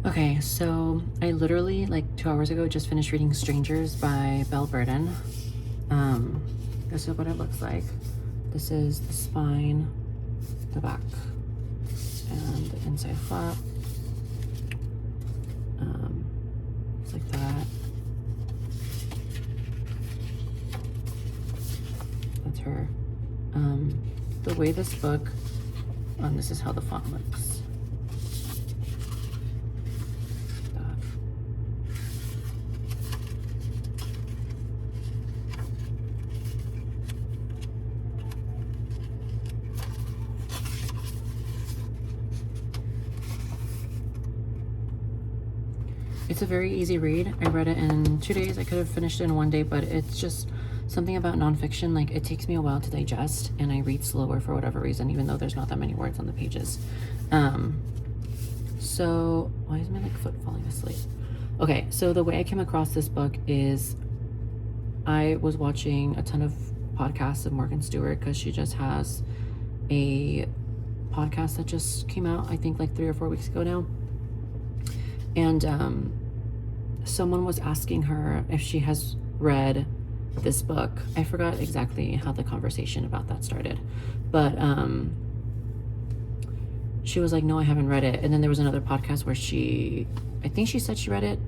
Okay, so I literally, like 2 hours ago, just finished reading Strangers by Belle Burden. This is what it looks like. This is the spine, the back, and the inside flap. It's like that. That's her. The way this book, this is how the font looks. It's a very easy read. I read it in 2 days. I could have finished it in 1 day, but it's just something about nonfiction. Like, it takes me a while to digest, and I read slower for whatever reason, even though there's not that many words on the pages. So why is my foot falling asleep? Okay, so the way I came across this book is I was watching a ton of podcasts of Morgan Stewart, because she just has a podcast that just came out, I think 3 or 4 weeks ago now. And someone was asking her if she has read this book. I forgot exactly how the conversation about that started, but she was like, no, I haven't read it. And then there was another podcast where I think she said she read it,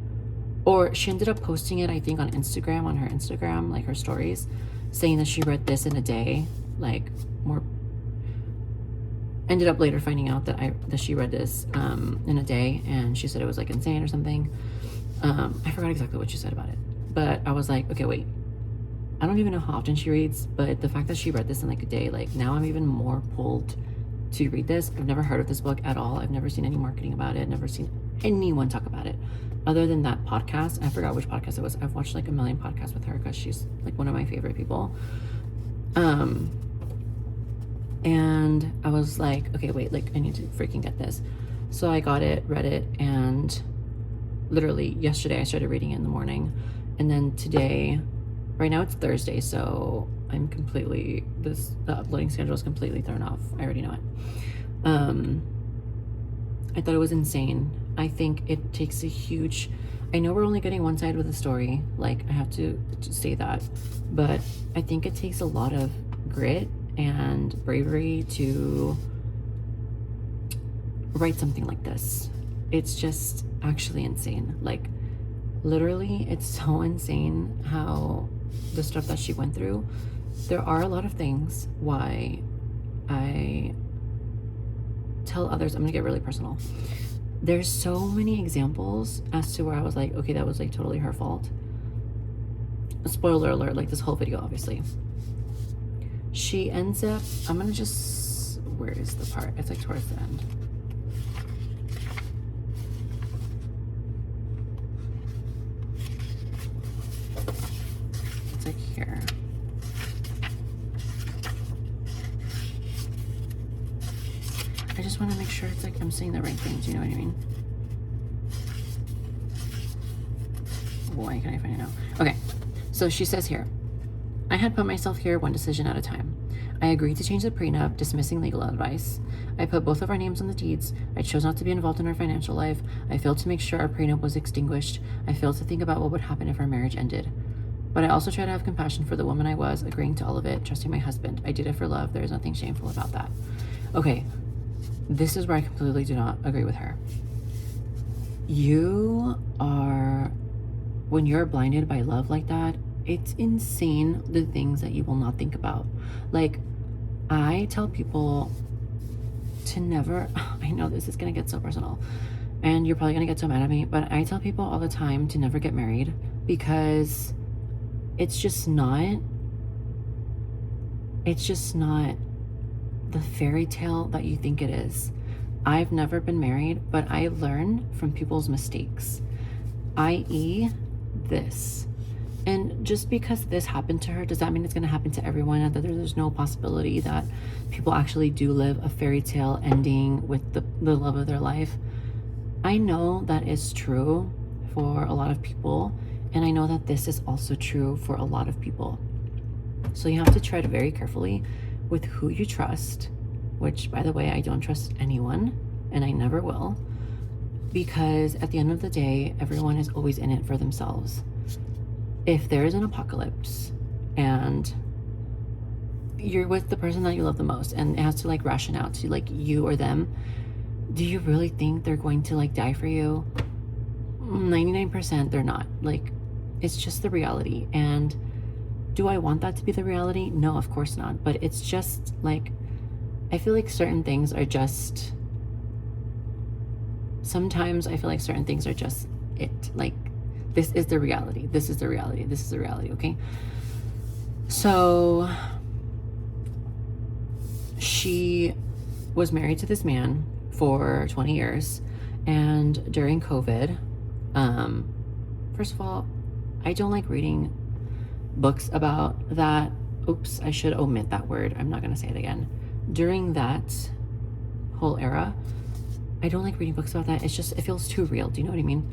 or she ended up posting it, I think, on Instagram, on her Instagram, like her stories, saying that she read this in a day, ended up later finding out that she read this in a day, and she said it was insane or something. I forgot exactly what she said about it, but I was like, okay, wait, I don't even know how often she reads, but the fact that she read this in a day, now I'm even more pulled to read this. I've never heard of this book at all. I've never seen any marketing about it, never seen anyone talk about it other than that podcast. I forgot which podcast it was. I've watched a million podcasts with her because she's one of my favorite people. And I was like, okay, wait, I need to freaking get this. So I got it, read it, and literally yesterday I started reading it in the morning. And then today, right now it's Thursday, so I'm the uploading schedule is completely thrown off. I already know it. I thought it was insane. I think it takes I know we're only getting one side with the story, I have to say that, but I think it takes a lot of grit and bravery to write something like this. It's just actually insane. Literally, it's so insane how the stuff that she went through. There are a lot of things why I tell others, I'm gonna get really personal. There's so many examples as to where I was like, okay, that was totally her fault. Spoiler alert, this whole video, obviously. She ends up, I'm gonna just, where is the part? It's towards the end. It's here. I just want to make sure it's I'm saying the right things, you know what I mean? Why can't I find it now? Okay, so she says here, I had put myself here one decision at a time. I agreed to change the prenup, dismissing legal advice. I put both of our names on the deeds. I chose not to be involved in our financial life. I failed to make sure our prenup was extinguished. I failed to think about what would happen if our marriage ended. But I also tried to have compassion for the woman I was, agreeing to all of it, trusting my husband. I did it for love. There is nothing shameful about that. Okay, this is where I completely do not agree with her. When you're blinded by love like that, it's insane the things that you will not think about. I tell people to never, I know this is gonna get so personal and you're probably gonna get so mad at me, but I tell people all the time to never get married, because it's just not the fairy tale that you think it is. I've never been married, but I learn from people's mistakes, i.e. this. And just because this happened to her, does that mean it's going to happen to everyone? And that there's no possibility that people actually do live a fairy tale ending with the love of their life? I know that is true for a lot of people, and I know that this is also true for a lot of people. So you have to tread very carefully with who you trust, which, by the way, I don't trust anyone, and I never will. because at the end of the day, everyone is always in it for themselves. If there is an apocalypse and you're with the person that you love the most and it has to like ration out to like you or them, do you really think they're going to like die for you? 99% they're not. Like, it's just the reality. And do I want that to be the reality? No, of course not. But it's just like, I feel like certain things are just, sometimes I feel like certain things are just it. Like, this is the reality. This is the reality. This is the reality, okay? So she was married to this man for 20 years. And during COVID, first of all, I don't like reading books about that. Oops, I should omit that word. I'm not going to say it again. During that whole era, I don't like reading books about that. It's just, it feels too real. Do you know what I mean?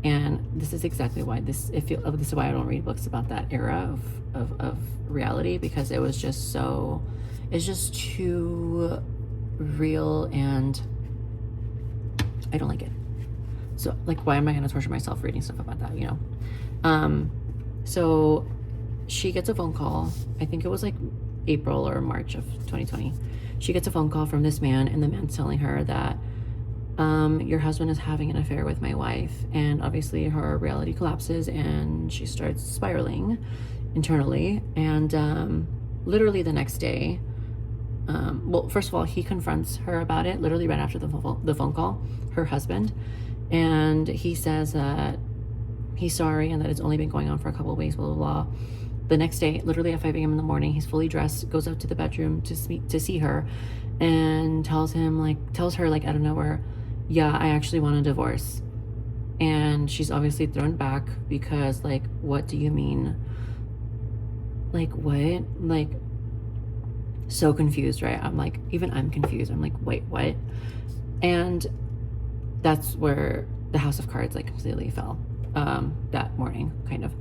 And this is exactly why this is why I don't read books about that era of reality, because it was just so, it's just too real and I don't like it. So like, why am I going to torture myself reading stuff about that, you know? So she gets a phone call. I think it was like April or March of 2020. She gets a phone call from this man, and the man's telling her that your husband is having an affair with my wife. And obviously her reality collapses and she starts spiraling internally. And literally the next day, well, first of all, he confronts her about it literally right after the phone call, her husband. And he says that he's sorry and that it's only been going on for a couple of weeks, blah, blah, blah. The next day, literally at 5 a.m. in the morning, he's fully dressed, goes out to the bedroom to see her, and tells her like out of nowhere, yeah, I actually want a divorce. And she's obviously thrown back because like, what do you mean? Like, what? Like, so confused, right? I'm like, even I'm confused. I'm like, wait, what? And that's where the house of cards like completely fell that morning, kind of.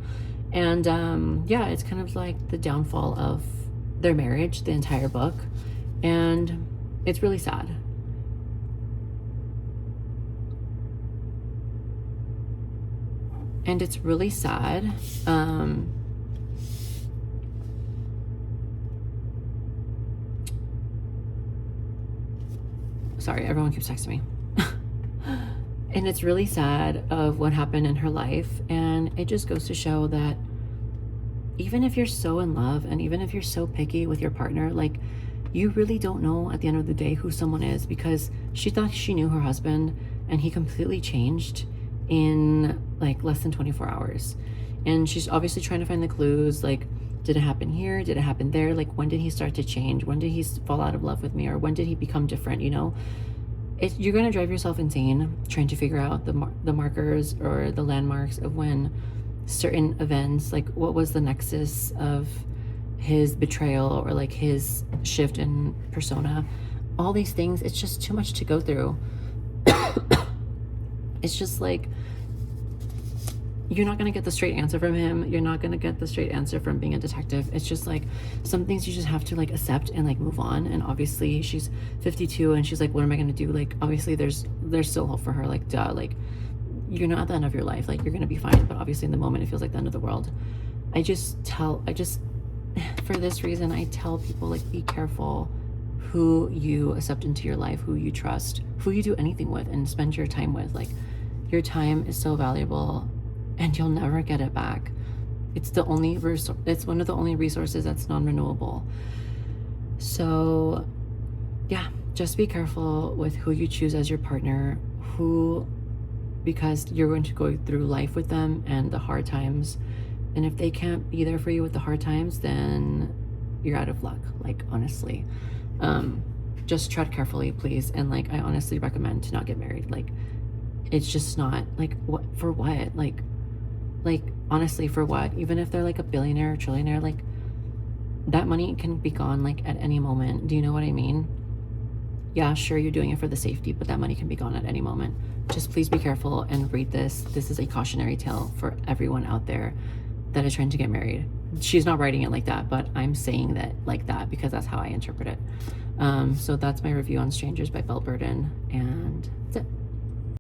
And yeah, it's kind of like the downfall of their marriage, the entire book. And it's really sad. And it's really sad. Sorry, everyone keeps texting me. And it's really sad of what happened in her life. And it just goes to show that even if you're so in love and even if you're so picky with your partner, like, you really don't know at the end of the day who someone is, because she thought she knew her husband and he completely changed in like less than 24 hours. And she's obviously trying to find the clues, like, did it happen here? Did it happen there? Like, when did he start to change? When did he fall out of love with me? Or when did he become different, you know? You're going to drive yourself insane trying to figure out the markers or the landmarks of when certain events, like what was the nexus of his betrayal or like his shift in persona, all these things. It's just too much to go through. It's just like, you're not going to get the straight answer from him. You're not going to get the straight answer from being a detective. It's just like, some things you just have to like accept and like move on. And obviously she's 52 and she's like, what am I going to do? Like, obviously there's still hope for her. Like, duh, like, you're not at the end of your life. Like, you're going to be fine. But obviously in the moment it feels like the end of the world. For this reason, I tell people, like, be careful who you accept into your life, who you trust, who you do anything with and spend your time with. Like, your time is so valuable and you'll never get it back. It's one of the only resources that's non-renewable. So yeah, just be careful with who you choose as your partner, because you're going to go through life with them and the hard times. And if they can't be there for you with the hard times, then you're out of luck. Like, honestly, just tread carefully, please. And like, I honestly recommend to not get married. Like, it's just not, like, what for what? Like, honestly, for what? Even if they're like a billionaire or trillionaire, like, that money can be gone like at any moment. Do you know what I mean? Yeah, sure, you're doing it for the safety, but that money can be gone at any moment. Just please be careful and read this. This is a cautionary tale for everyone out there that is trying to get married. She's not writing it like that, but I'm saying that like that because that's how I interpret it. So that's my review on Strangers by Belle Burden, and